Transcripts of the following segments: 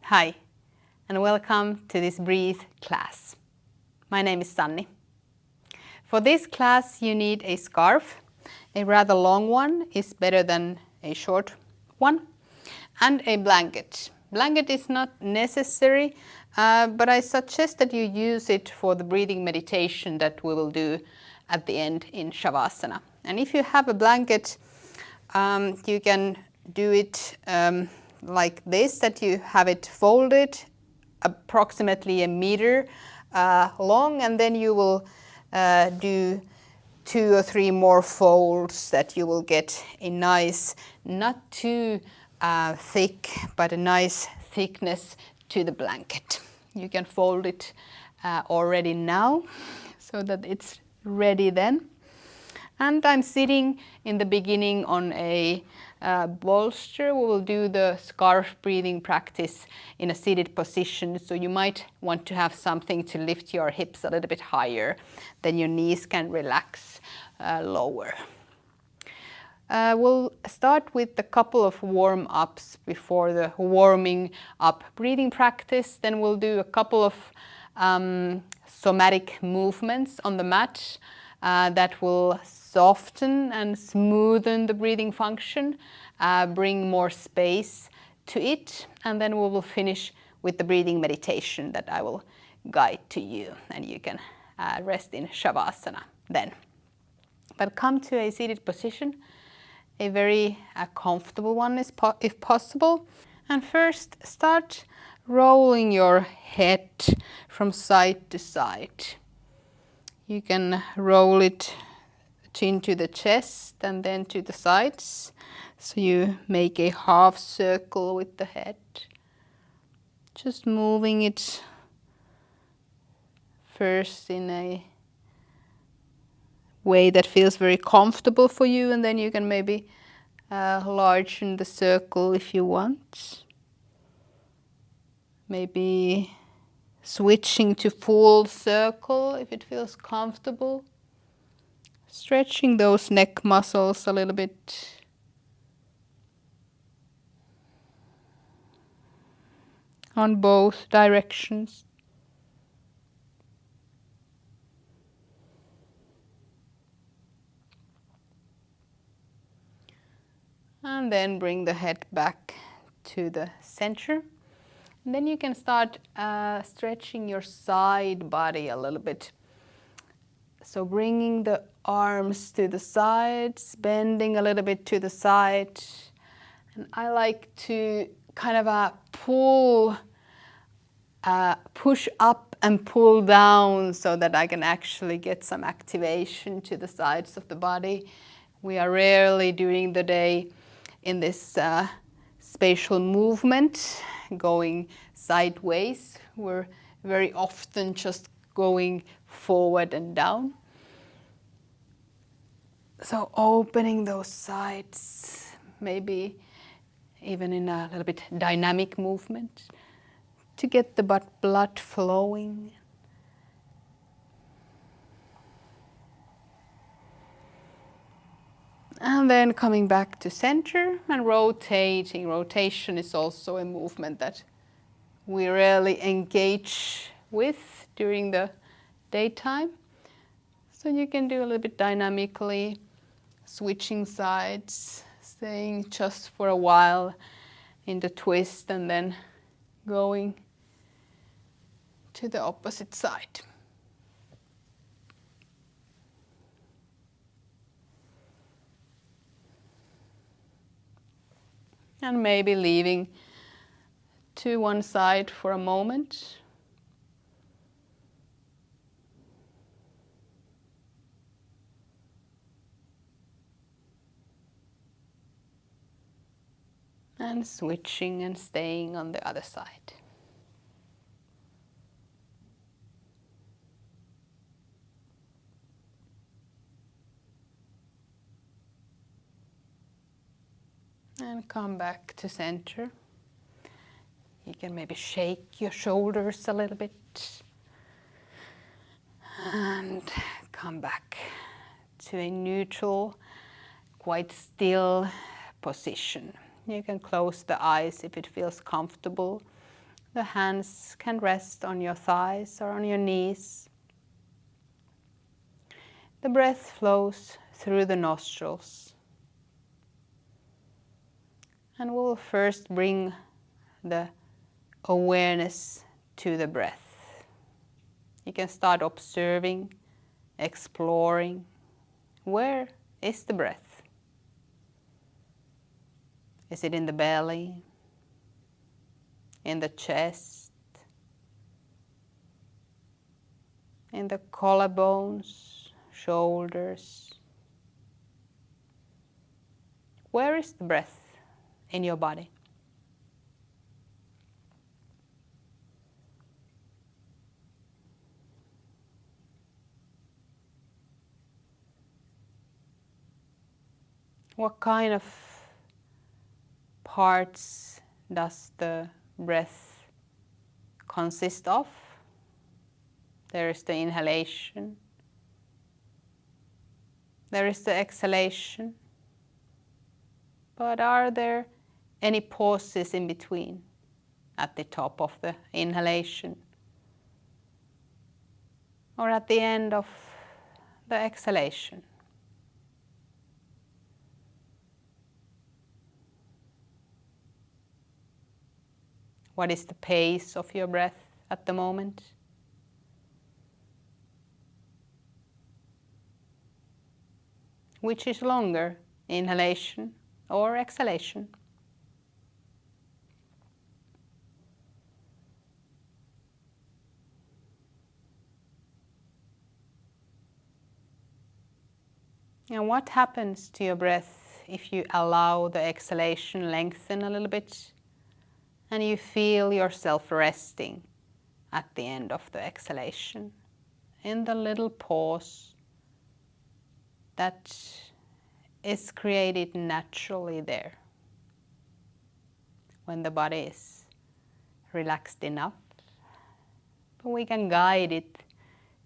Hi, and welcome to this Breathe class. My name is Sanni. For this class you need a scarf. A rather long one is better than a short one. And a blanket. Blanket is not necessary, but I suggest that you use it for the breathing meditation that we will do at the end in Shavasana. And if you have a blanket, you can do it like this, that you have it folded approximately a meter long, and then you will do 2 or 3 more folds that you will get a nice, not too thick, but a nice thickness to the blanket. You can fold it already now so that it's ready then. And I'm sitting in the beginning on a bolster. We will do the scarf breathing practice in a seated position, so you might want to have something to lift your hips a little bit higher, then your knees can relax lower. We'll start with a couple of warm-ups before the warming up breathing practice. Then we'll do a couple of somatic movements on the mat that will soften and smoothen the breathing function, bring more space to it, and then we will finish with the breathing meditation that I will guide to you, and you can rest in Shavasana then. But come to a seated position, a very comfortable one if possible. And first start rolling your head from side to side. You can roll it into the chest and then to the sides. So you make a half circle with the head. Just moving it first in a way that feels very comfortable for you, and then you can maybe largen the circle if you want. Maybe switching to full circle if it feels comfortable. Stretching those neck muscles a little bit. On both directions. And then bring the head back to the center. And then you can start stretching your side body a little bit. So bringing the arms to the sides, bending a little bit to the side. And I like to kind of push up and pull down so that I can actually get some activation to the sides of the body. We are rarely during the day in this spatial movement, going sideways. We're very often just going forward and down. So opening those sides, maybe even in a little bit dynamic movement to get the blood flowing. And then coming back to center and rotating. Rotation is also a movement that we rarely engage with during the daytime. So you can do a little bit dynamically, switching sides, staying just for a while in the twist and then going to the opposite side. And maybe leaving to one side for a moment. And switching and staying on the other side. And come back to center. You can maybe shake your shoulders a little bit. And come back to a neutral, quite still position. You can close the eyes if it feels comfortable, The hands can rest on your thighs or on your knees. The breath flows through the nostrils. And we'll first bring the awareness to the breath. You can start observing, exploring. Where is the breath? Is it in the belly? In the chest? In the collarbones, shoulders? Where is the breath in your body? What kind of parts does the breath consist of? There is the inhalation. There is the exhalation. But are there any pauses in between at the top of the inhalation or at the end of the exhalation? What is the pace of your breath at the moment? Which is longer, inhalation or exhalation? And what happens to your breath if you allow the exhalation lengthen a little bit and you feel yourself resting at the end of the exhalation in the little pause that is created naturally there when the body is relaxed enough, but we can guide it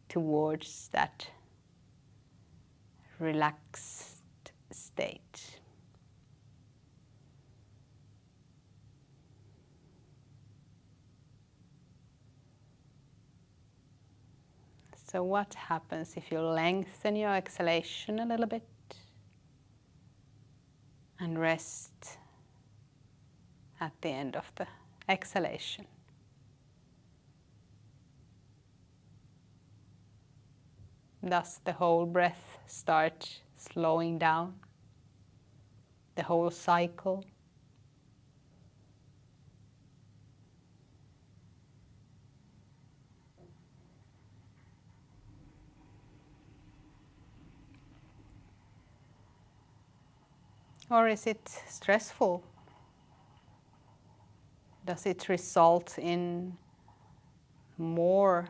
towards that relaxed state. So what happens if you lengthen your exhalation a little bit and rest at the end of the exhalation? Does the whole breath start slowing down? The whole cycle? Or is it stressful? Does it result in more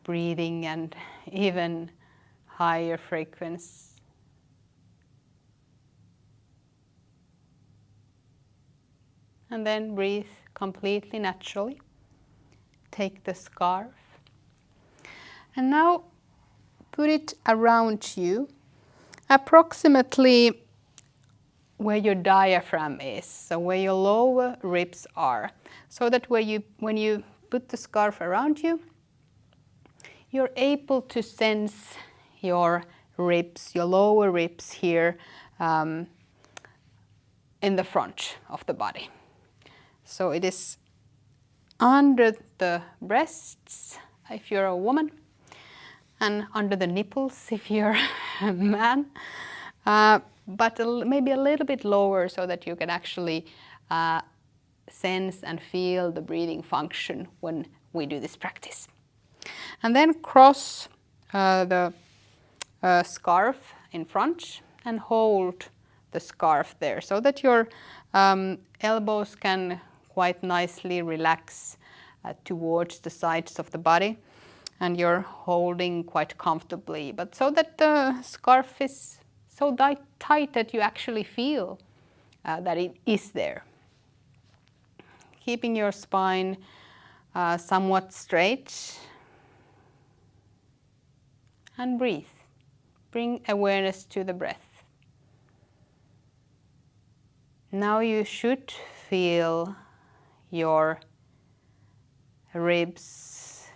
breathing and even higher frequency? And then breathe completely naturally. Take the scarf. And now put it around you, approximately where your diaphragm is, so where your lower ribs are, so that when you put the scarf around you, you're able to sense your ribs, your lower ribs here in the front of the body. So it is under the breasts if you're a woman, and under the nipples if you're a man, but maybe a little bit lower so that you can actually sense and feel the breathing function when we do this practice. And then cross the scarf in front and hold the scarf there so that your elbows can quite nicely relax towards the sides of the body, and you're holding quite comfortably, but so that the scarf is so tight that you actually feel that it is there. Keeping your spine somewhat straight, and breathe. Bring awareness to the breath. Now you should feel your ribs,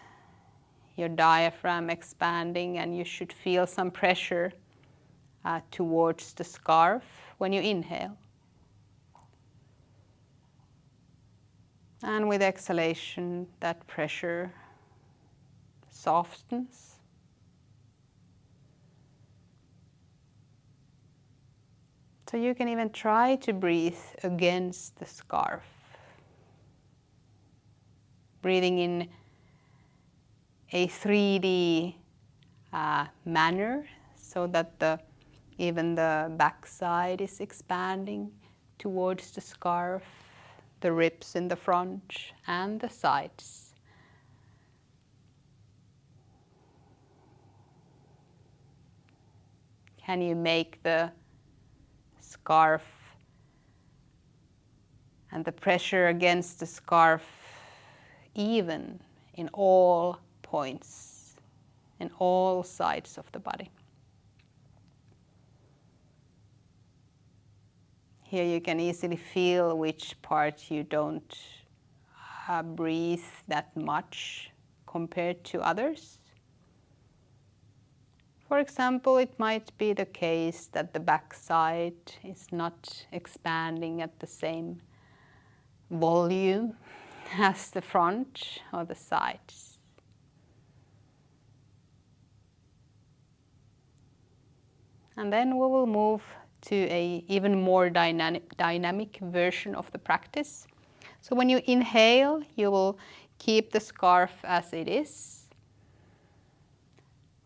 your diaphragm expanding, and you should feel some pressure towards the scarf when you inhale. And with exhalation, that pressure softens. So you can even try to breathe against the scarf. Breathing in a 3D manner so that even the backside is expanding towards the scarf, the ribs in the front and the sides. Can you make the scarf and the pressure against the scarf even in all points, in all sides of the body? Here you can easily feel which part you don't breathe that much compared to others. For example, it might be the case that the backside is not expanding at the same volume as the front or the sides. And then we will move to an even more dynamic version of the practice. So when you inhale, you will keep the scarf as it is.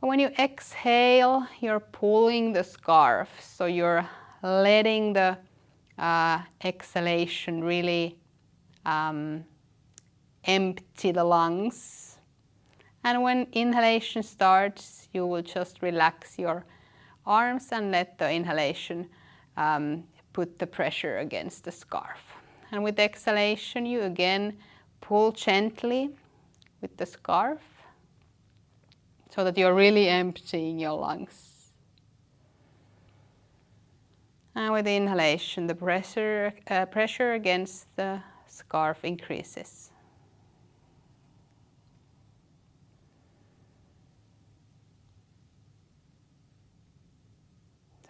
When you exhale, you're pulling the scarf, so you're letting the exhalation really empty the lungs. And when inhalation starts, you will just relax your arms and let the inhalation put the pressure against the scarf. And with exhalation, you again pull gently with the scarf, so that you're really emptying your lungs. And with the inhalation, the pressure against the scarf increases.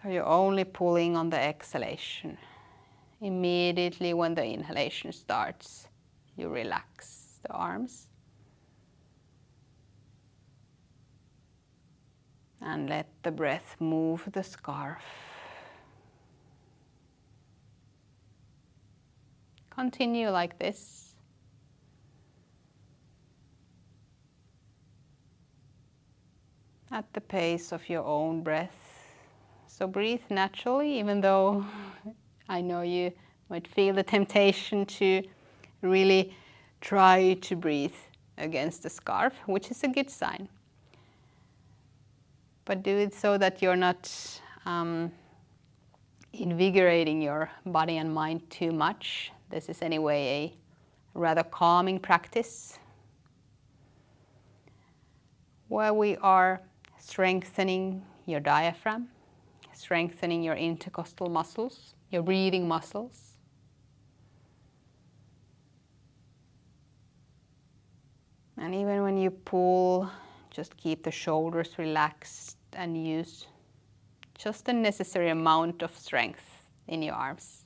So you're only pulling on the exhalation. Immediately when the inhalation starts, you relax the arms. And let the breath move the scarf. Continue like this. At the pace of your own breath. So breathe naturally, even though I know you might feel the temptation to really try to breathe against the scarf, which is a good sign. But do it so that you're not invigorating your body and mind too much. This is anyway a rather calming practice where we are strengthening your diaphragm, strengthening your intercostal muscles, your breathing muscles. And even when you pull, just keep the shoulders relaxed and use just the necessary amount of strength in your arms.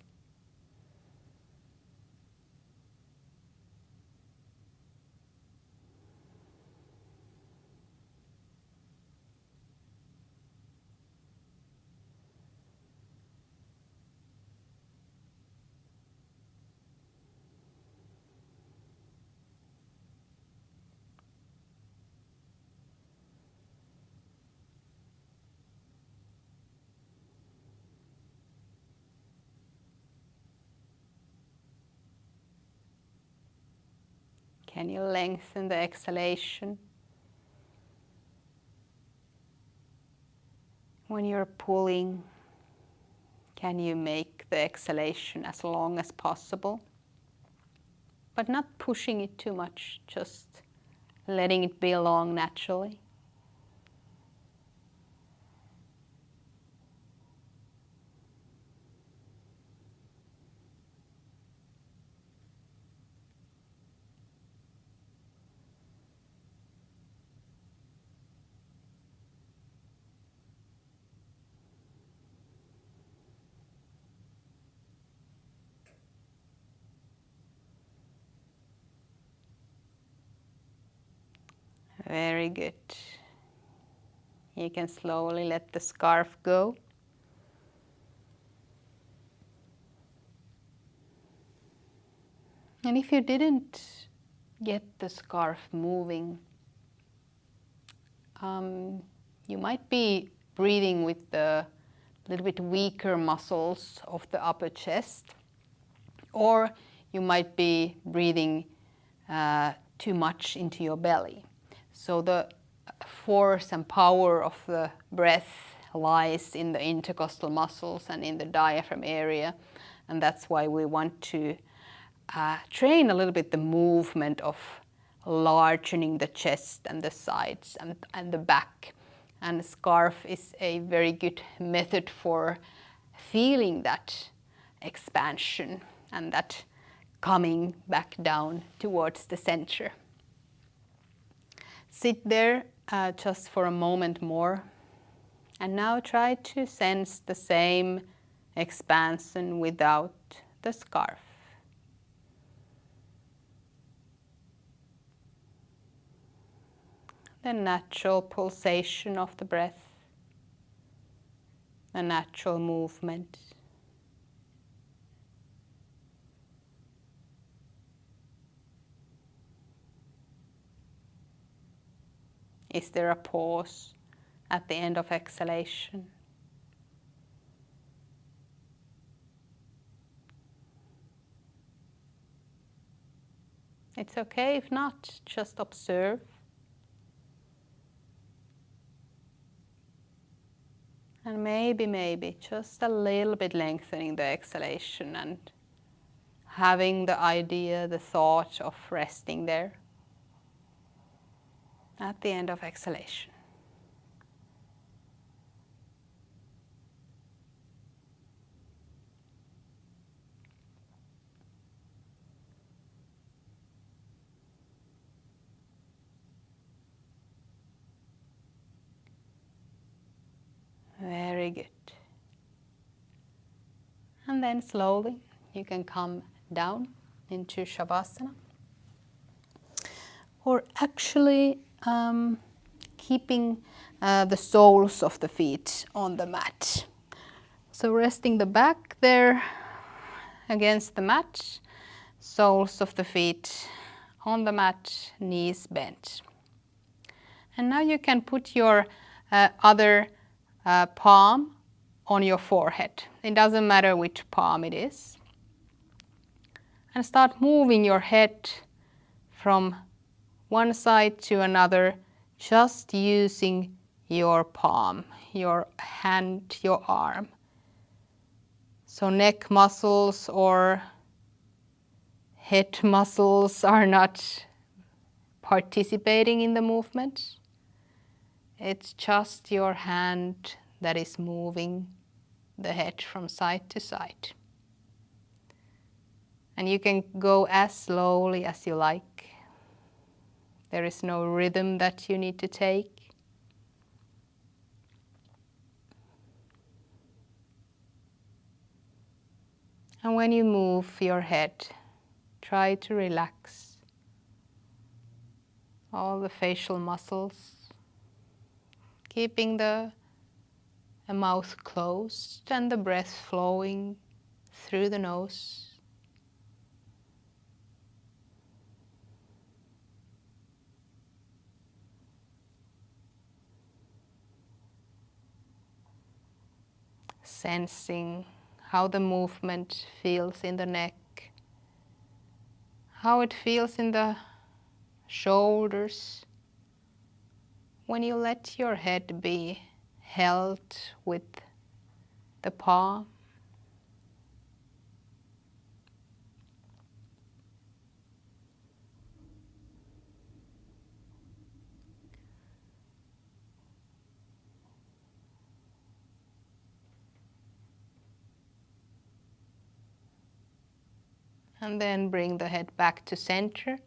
Can you lengthen the exhalation? When you're pulling, can you make the exhalation as long as possible? But not pushing it too much, just letting it belong naturally. Very good. You can slowly let the scarf go. And if you didn't get the scarf moving, you might be breathing with the little bit weaker muscles of the upper chest, or you might be breathing too much into your belly. So the force and power of the breath lies in the intercostal muscles and in the diaphragm area, and that's why we want to train a little bit the movement of largening the chest and the sides and the back. And the scarf is a very good method for feeling that expansion and that coming back down towards the center. Sit there just for a moment more, and now try to sense the same expansion without the scarf. The natural pulsation of the breath, the natural movement. Is there a pause at the end of exhalation? It's okay if not, just observe. And maybe just a little bit lengthening the exhalation and having the idea, the thought of resting there at the end of exhalation. Very good. And then slowly you can come down into Shavasana. Or actually keeping the soles of the feet on the mat. So resting the back there against the mat, soles of the feet on the mat, knees bent. And now you can put your other palm on your forehead. It doesn't matter which palm it is. And start moving your head from one side to another, just using your palm, your hand, your arm. So neck muscles or head muscles are not participating in the movement. It's just your hand that is moving the head from side to side. And you can go as slowly as you like. There is no rhythm that you need to take. And when you move your head, try to relax all the facial muscles, keeping the mouth closed and the breath flowing through the nose. Sensing how the movement feels in the neck, how it feels in the shoulders when you let your head be held with the palm. And then bring the head back to center,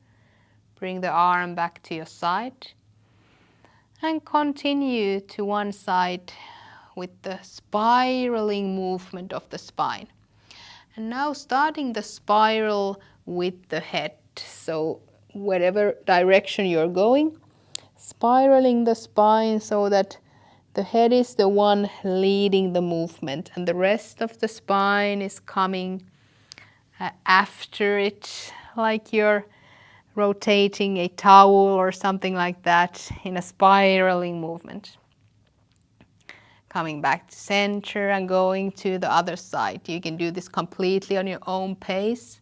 bring the arm back to your side, and continue to one side with the spiraling movement of the spine. And now starting the spiral with the head. So whatever direction you're going, spiraling the spine so that the head is the one leading the movement and the rest of the spine is coming after it, like you're rotating a towel or something like that in a spiraling movement. Coming back to center and going to the other side. You can do this completely on your own pace.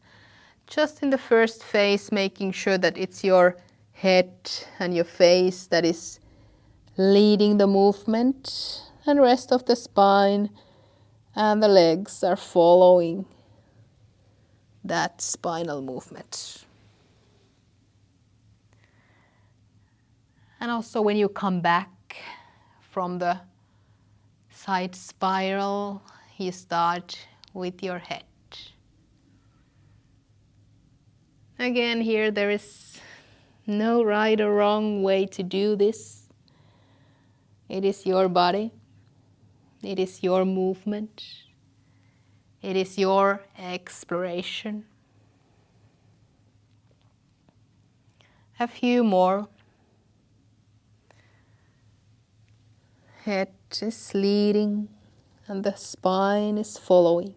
Just in the first phase, making sure that it's your head and your face that is leading the movement, and rest of the spine and the legs are following that spinal movement. And also when you come back from the side spiral, you start with your head. Again, here there is no right or wrong way to do this. It is your body. It is your movement. It is your exploration. A few more. Head is leading and the spine is following.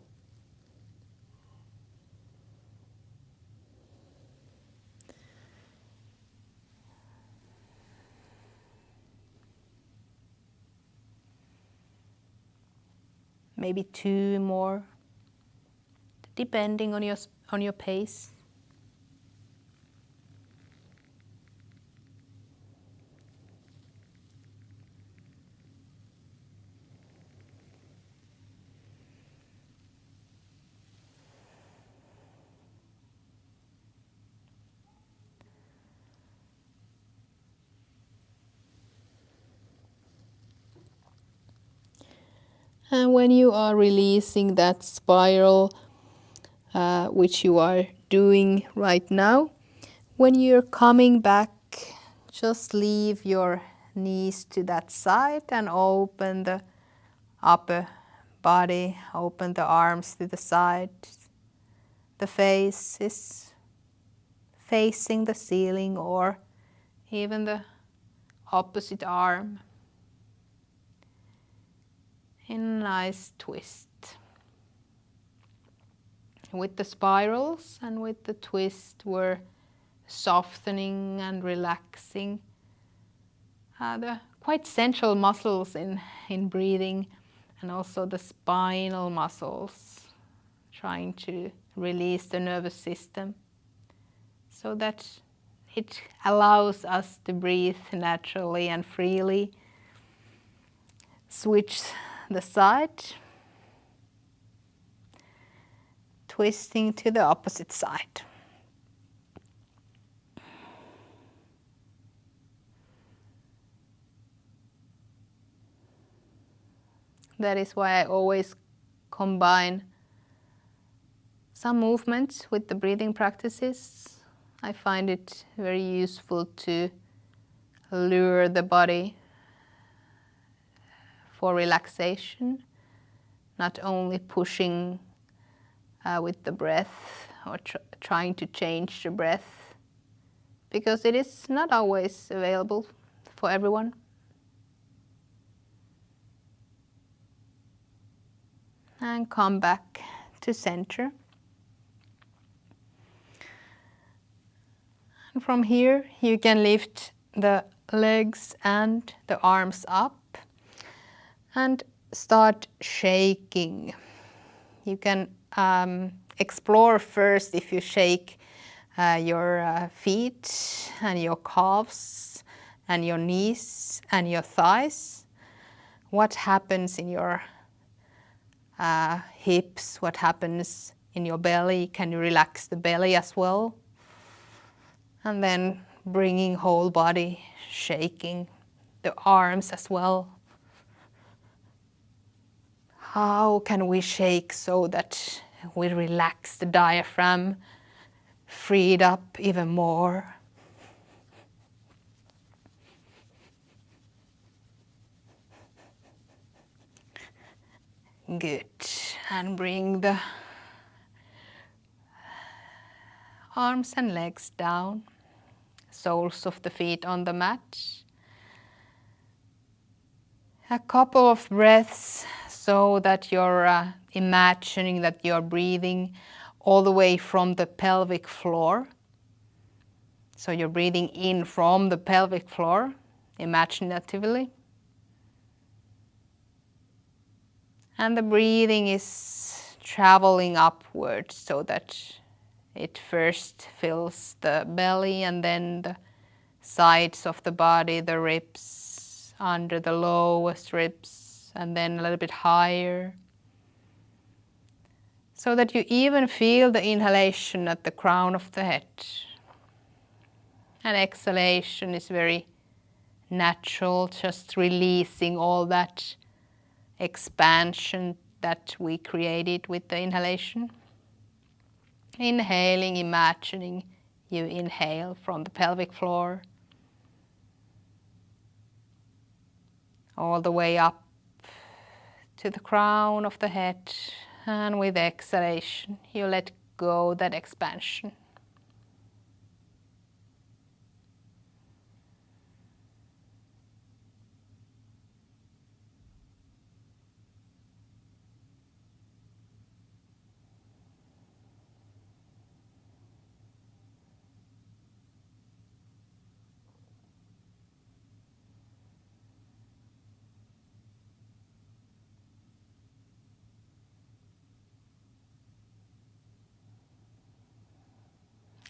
Maybe 2 more, depending on your pace. And when you are releasing that spiral, which you are doing right now, when you're coming back, just leave your knees to that side and open the upper body, open the arms to the side. The face is facing the ceiling or even the opposite arm. In a nice twist. With the spirals and with the twist, we're softening and relaxing the quite central muscles in breathing, and also the spinal muscles, trying to release the nervous system so that it allows us to breathe naturally and freely. Switch the side, twisting to the opposite side. That is why I always combine some movements with the breathing practices. I find it very useful to lure the body for relaxation, not only pushing with the breath or trying to change the breath, because it is not always available for everyone. And come back to center. And from here you can lift the legs and the arms up and start shaking. You can explore first if you shake your feet and your calves and your knees and your thighs. What happens in your hips, what happens in your belly? Can you relax the belly as well? And then bringing whole body, shaking the arms as well. How can we shake so that we relax the diaphragm, free it up even more? Good. And bring the arms and legs down, soles of the feet on the mat. A couple of breaths so that you're imagining that you're breathing all the way from the pelvic floor. So you're breathing in from the pelvic floor, imaginatively. And the breathing is traveling upwards so that it first fills the belly and then the sides of the body, the ribs, under the lowest ribs, and then a little bit higher. So that you even feel the inhalation at the crown of the head. And exhalation is very natural, just releasing all that expansion that we created with the inhalation. Inhaling, imagining you inhale from the pelvic floor all the way up to the crown of the head, and with exhalation you let go that expansion.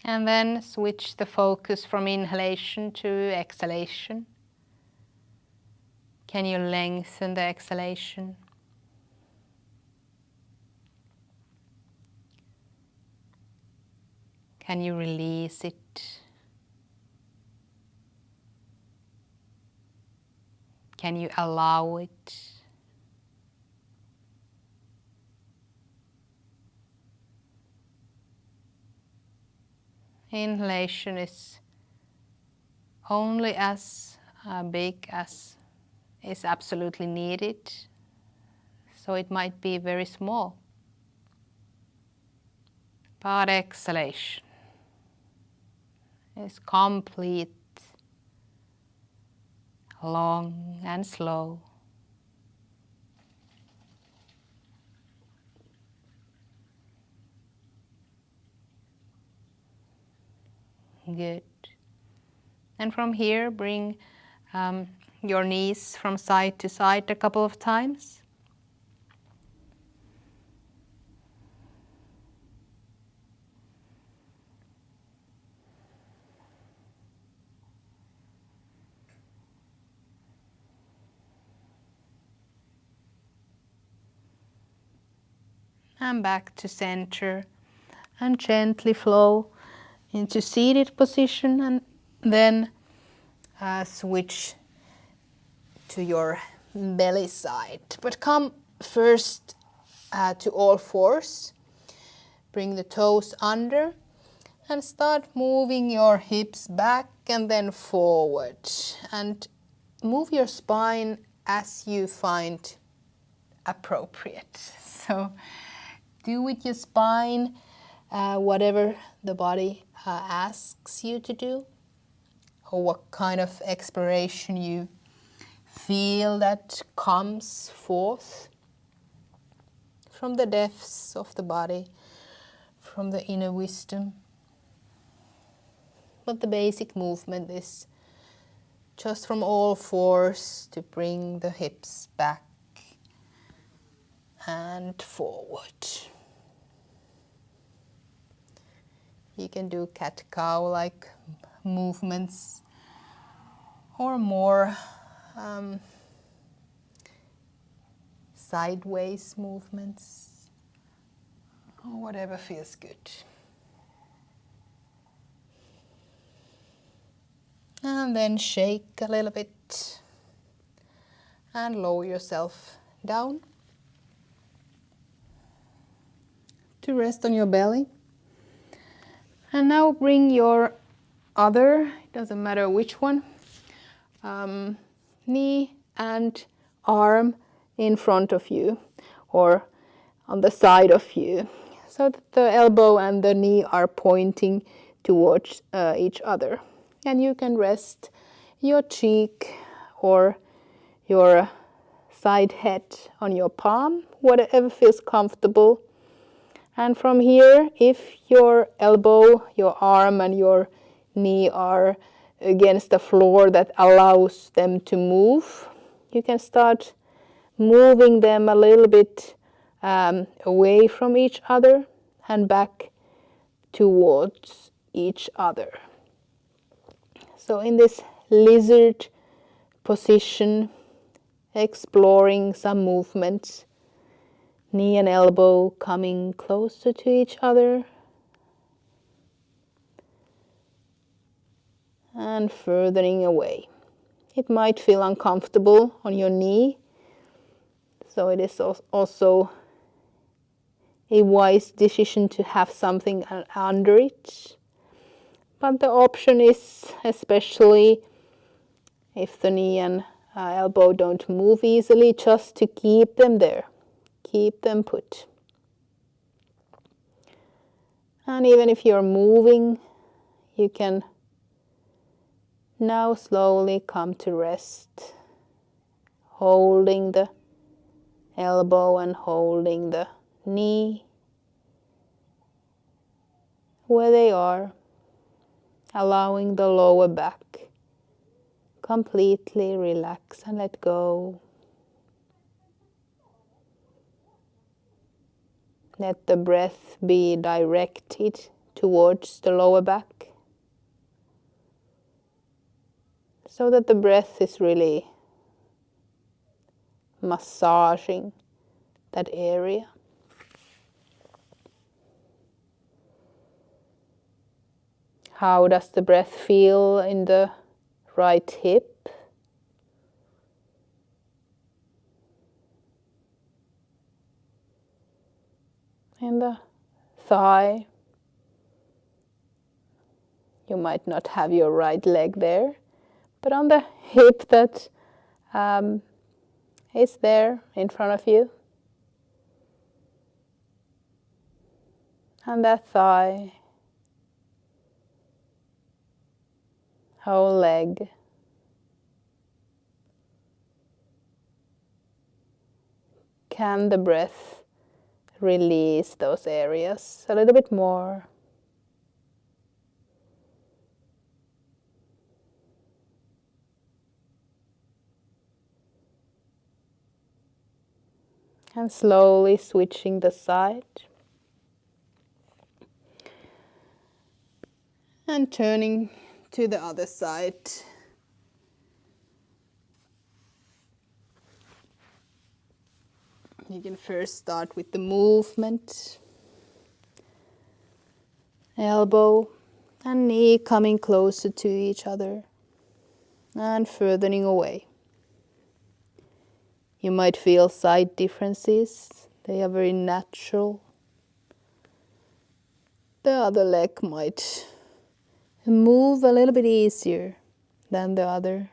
And then switch the focus from inhalation to exhalation. Can you lengthen the exhalation? Can you release it? Can you allow it? Inhalation is only as big as is absolutely needed, so it might be very small. But exhalation is complete, long and slow. Good. And from here, bring your knees from side to side a couple of times. And back to center, and gently flow into seated position, and then switch to your belly side. But come first to all fours. Bring the toes under and start moving your hips back and then forward. And move your spine as you find appropriate. So do with your spine whatever the body asks you to do, or what kind of exploration you feel that comes forth from the depths of the body, from the inner wisdom. But the basic movement is just from all fours to bring the hips back and forward. You can do cat-cow like movements, or more sideways movements, or whatever feels good. And then shake a little bit and lower yourself down to rest on your belly. And now bring your other, it doesn't matter which one, knee and arm in front of you or on the side of you, so that the elbow and the knee are pointing towards each other. And you can rest your cheek or your side head on your palm, whatever feels comfortable. And from here, if your elbow, your arm and your knee are against the floor that allows them to move, you can start moving them a little bit away from each other and back towards each other. So in this lizard position, exploring some movements, knee and elbow coming closer to each other and furthering away. It might feel uncomfortable on your knee, so it is also a wise decision to have something under it. But the option is, especially if the knee and elbow don't move easily, just to keep them there, keep them put. And even if you're moving, you can now slowly come to rest, holding the elbow and holding the knee where they are, allowing the lower back completely relax and let go. Let the breath be directed towards the lower back, so that the breath is really massaging that area. How does the breath feel in the right hip? In the thigh? You might not have your right leg there, but on the hip that is there in front of you. And that thigh, whole leg. Can the breath release those areas a little bit more? And slowly switching the side. And turning to the other side. You can first start with the movement. Elbow and knee coming closer to each other and furthering away. You might feel side differences. They are very natural. The other leg might move a little bit easier than the other.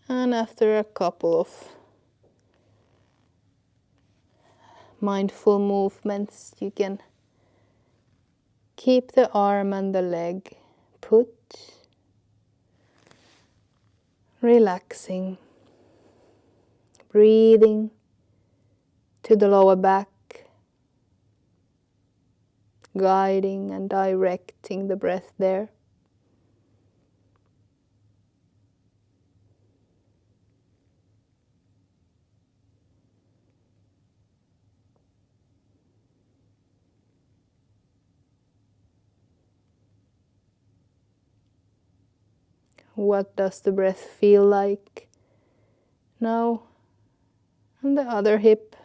And after a couple of mindful movements, you can keep the arm and the leg put, relaxing, breathing to the lower back, guiding and directing the breath there. What does the breath feel like now on the other hip,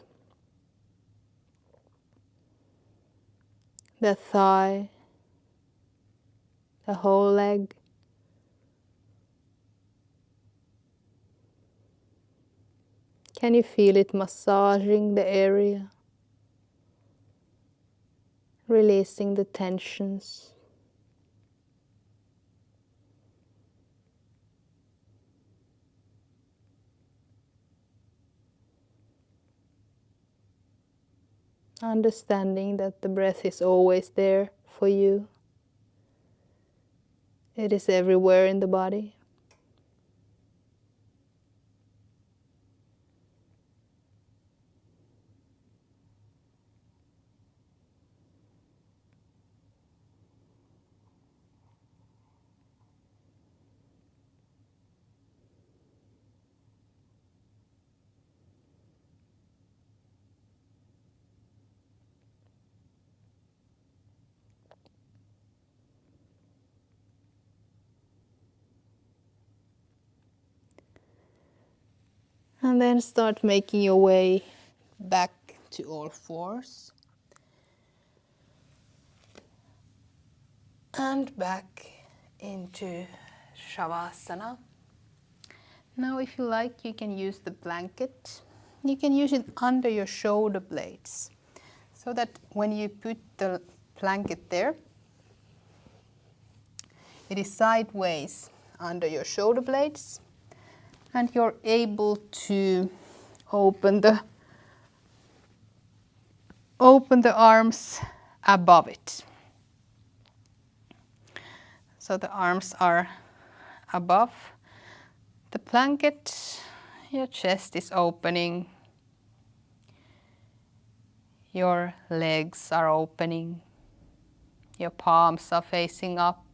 the thigh, the whole leg? Can you feel it massaging the area, releasing the tensions? Understanding that the breath is always there for you. It is everywhere in the body. And then start making your way back to all fours. And back into Shavasana. Now if you like, you can use the blanket. You can use it under your shoulder blades, so that when you put the blanket there, it is sideways under your shoulder blades, and you're able to open the arms above it. So the arms are above the blanket, your chest is opening, your legs are opening, your palms are facing up.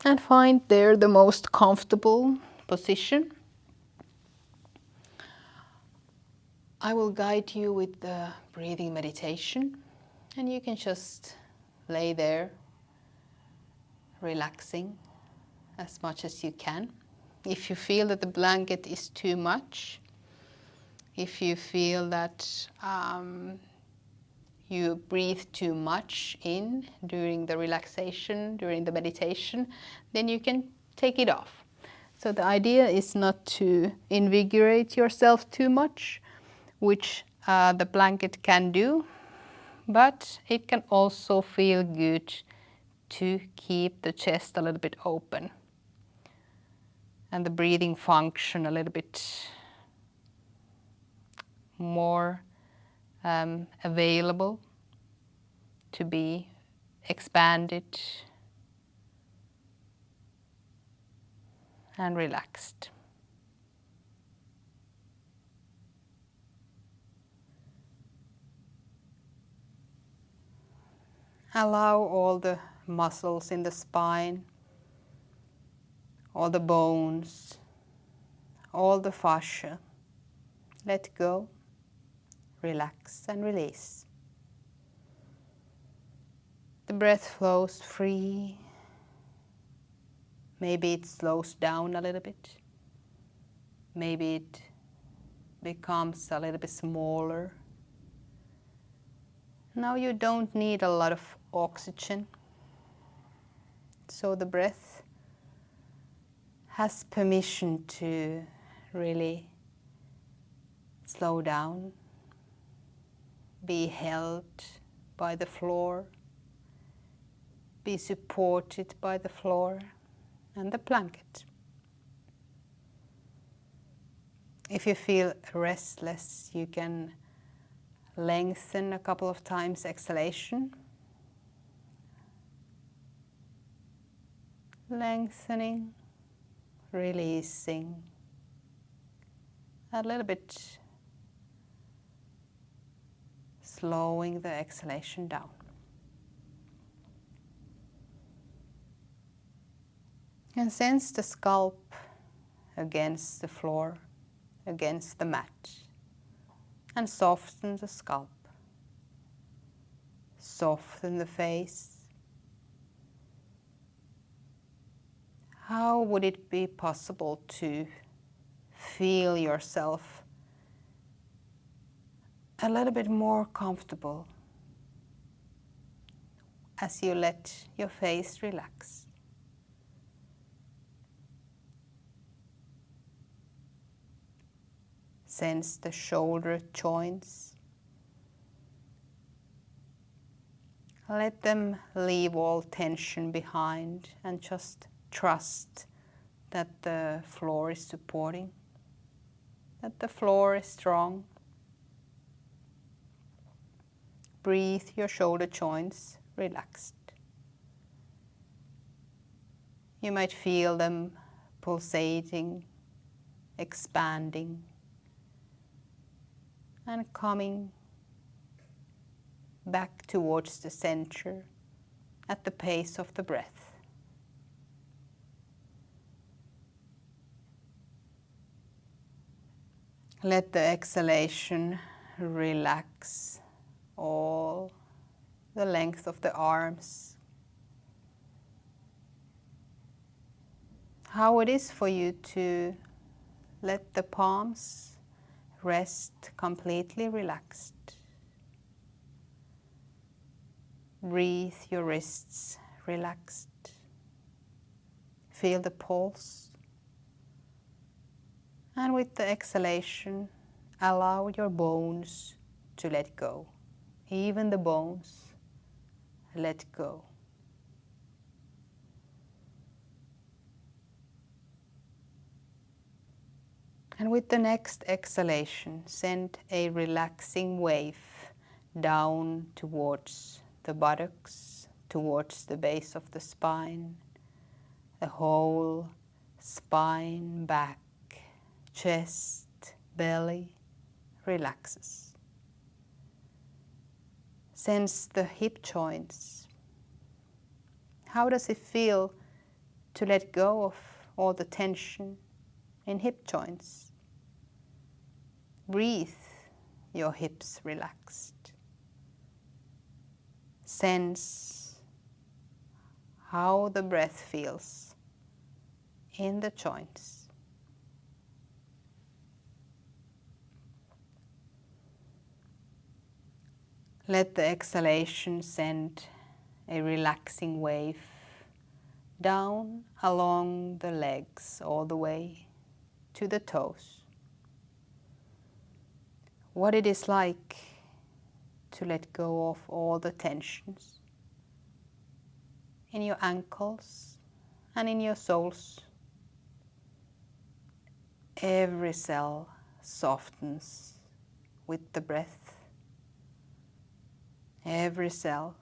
And find there the most comfortable position. I will guide you with the breathing meditation, and you can just lay there, relaxing as much as you can. If you feel that the blanket is too much, if you feel that you breathe too much in during the relaxation, during the meditation, then you can take it off. So the idea is not to invigorate yourself too much, which the blanket can do, but it can also feel good to keep the chest a little bit open and the breathing function a little bit more available to be expanded and relaxed. Allow all the muscles in the spine, all the bones, all the fascia. Let go, relax and release. The breath flows free. Maybe it slows down a little bit. Maybe it becomes a little bit smaller. Now you don't need a lot of oxygen. So the breath has permission to really slow down, be held by the floor, be supported by the floor and the blanket. If you feel restless, you can lengthen a couple of times exhalation. Lengthening, releasing, a little bit slowing the exhalation down. And sense the scalp against the floor, against the mat, and soften the scalp. Soften the face. How would it be possible to feel yourself a little bit more comfortable as you let your face relax? Sense the shoulder joints. Let them leave all tension behind and just trust that the floor is supporting, that the floor is strong, breathe your shoulder joints relaxed. You might feel them pulsating, expanding, and coming back towards the center at the pace of the breath. Let the exhalation relax all the length of the arms. How it is for you to let the palms rest completely relaxed. Breathe your wrists relaxed. Feel the pulse. And with the exhalation, allow your bones to let go. Even the bones, let go. And with the next exhalation, send a relaxing wave down towards the buttocks, towards the base of the spine, the whole spine, back, chest, belly relaxes. Sense the hip joints. How does it feel to let go of all the tension in hip joints? Breathe your hips relaxed. Sense how the breath feels in the joints. Let the exhalation send a relaxing wave down along the legs all the way to the toes. What it is like to let go of all the tensions in your ankles and in your soles. Every cell softens with the breath. Every cell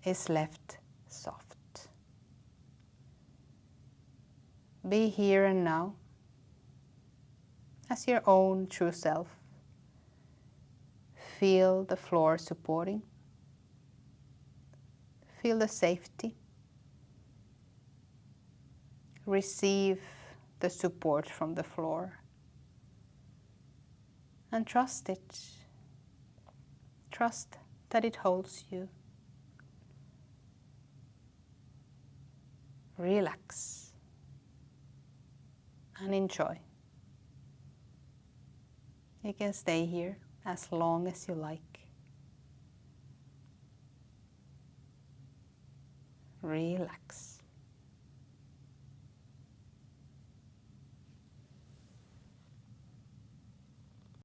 is left soft. Be here and now as your own true self. Feel the floor supporting. Feel the safety. Receive the support from the floor. And trust it. Trust that it holds you. Relax and enjoy. You can stay here as long as you like. Relax.